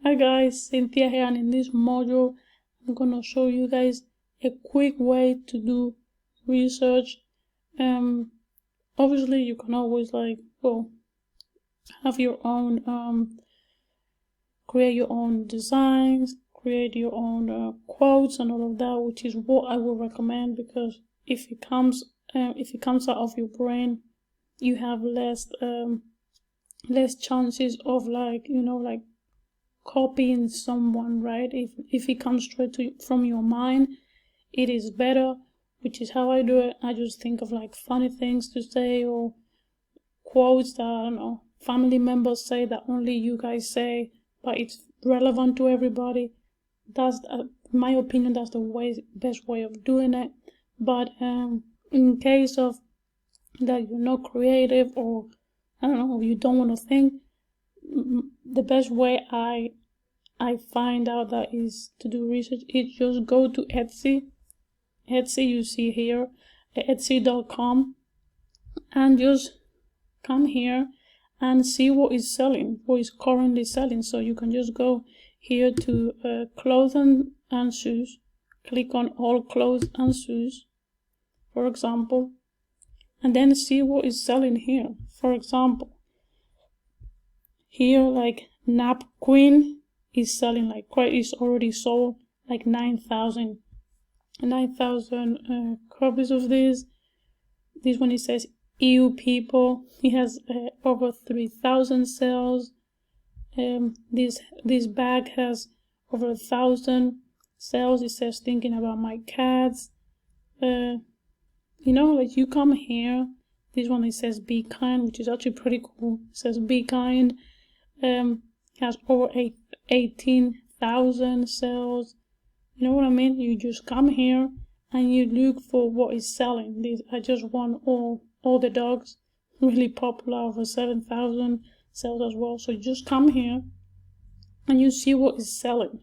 Hi guys, Cynthia here, and in this module I'm gonna show you guys a quick way to do research. Obviously you can always have your own create your own designs, create your own quotes and all of that, which is what I will recommend, because if it comes out of your brain, you have less chances of copying someone, right? If it comes straight from your mind, it is better, which is how I do it. I just think of funny things to say, or quotes that, I don't know, family members say that only you guys say, but it's relevant to everybody. That's, in my opinion, that's the best way of doing it. But in case of that you're not creative, or I don't know, you don't want to think, the best way I find out that is to do research is just go to Etsy. Etsy, you see here, etsy.com, and just come here and see what is selling, what is currently selling. So you can just go here to clothes and shoes, click on all clothes and shoes, for example, and then see what is selling here. For example, here Nap Queen is selling is already sold 9,000 copies of this. This one, it says EU people. It has over 3,000 sales. This bag has over 1,000 sales. It says thinking about my cats. You come here. This one, it says be kind, which is actually pretty cool. It says be kind. Has over 18,000 sales. You know what I mean? You just come here and you look for what is selling. I just want all the dogs, really popular, over 7,000 sales as well. So you just come here and you see what is selling,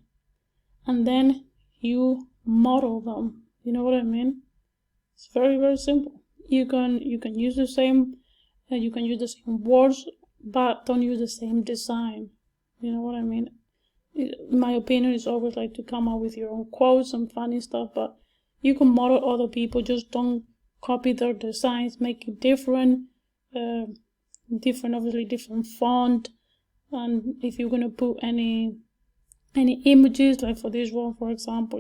and then you model them. You know what I mean? It's very, very simple. You can use the same words, but don't use the same design. You know what I mean? In my opinion, it's always to come up with your own quotes and funny stuff, but you can model other people. Just don't copy their designs. Make it different, obviously different font. And if you're gonna put any images, like for this one, for example,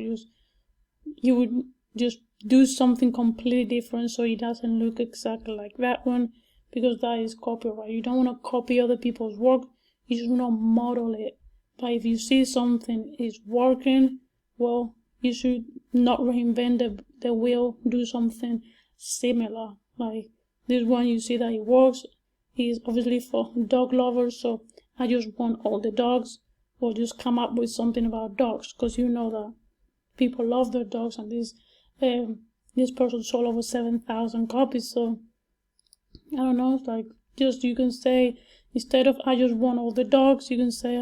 you would just do something completely different so it doesn't look exactly like that one, because that is copyright. You don't want to copy other people's work. You just want to model it. But if you see something is working, well, you should not reinvent the wheel. Do something similar. Like this one, you see that it works. It's obviously for dog lovers, so I just want all the dogs. Or just come up with something about dogs, because you know that people love their dogs, and this person sold over 7,000 copies. So I don't know, it's you can say, instead of I just want all the dogs, you can say,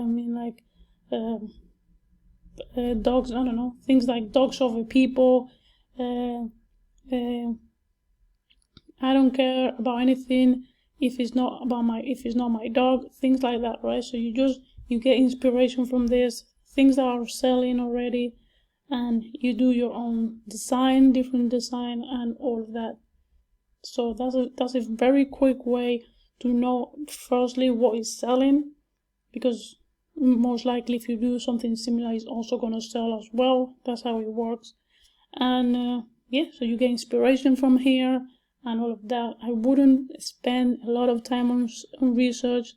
dogs, I don't know, things like dogs over people, I don't care about anything if it's not my dog, things like that, right? So you get inspiration from this, things that are selling already, and you do your own design, different design, and all of that. So that's a very quick way to know, firstly, what is selling, because most likely if you do something similar, it's also going to sell as well. That's how it works. And so you get inspiration from here and all of that. I wouldn't spend a lot of time on research.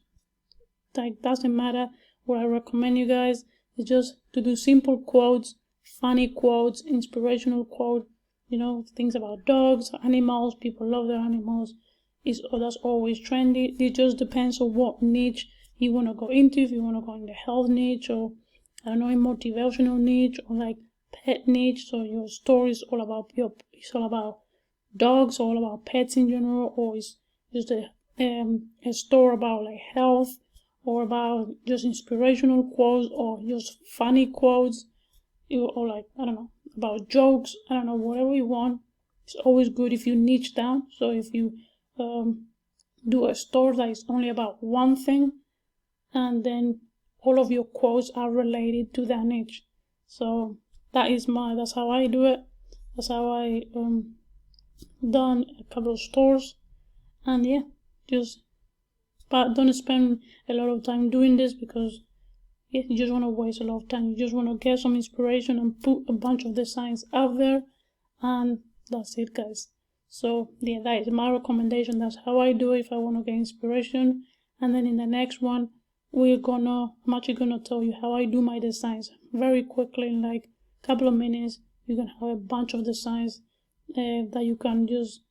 Doesn't matter. What I recommend you guys is just to do simple quotes, funny quotes, inspirational quote, things about dogs, animals. People love their animals. That's always trendy. It just depends on what niche you want to go into. If you want to go in the health niche, or I don't know, a motivational niche, or pet niche. So your story is all about dogs, all about pets in general, or it's just a store about health, or about just inspirational quotes, or just funny quotes, or I don't know, about jokes. I don't know, whatever you want. It's always good if you niche down. So if you do a store that is only about one thing, and then all of your quotes are related to that niche. So that's how I do it. That's how I done a couple of stores. And yeah, but don't spend a lot of time doing this, because yeah, you just want to waste a lot of time. You just want to get some inspiration and put a bunch of designs out there, and that's it, guys. So yeah, that is my recommendation. That's how I do it if I want to get inspiration. And then in the next one, I'm actually gonna tell you how I do my designs very quickly. In like a couple of minutes, you can have a bunch of designs that you can just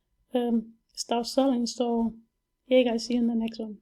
start selling. So yeah, guys, see you in the next one.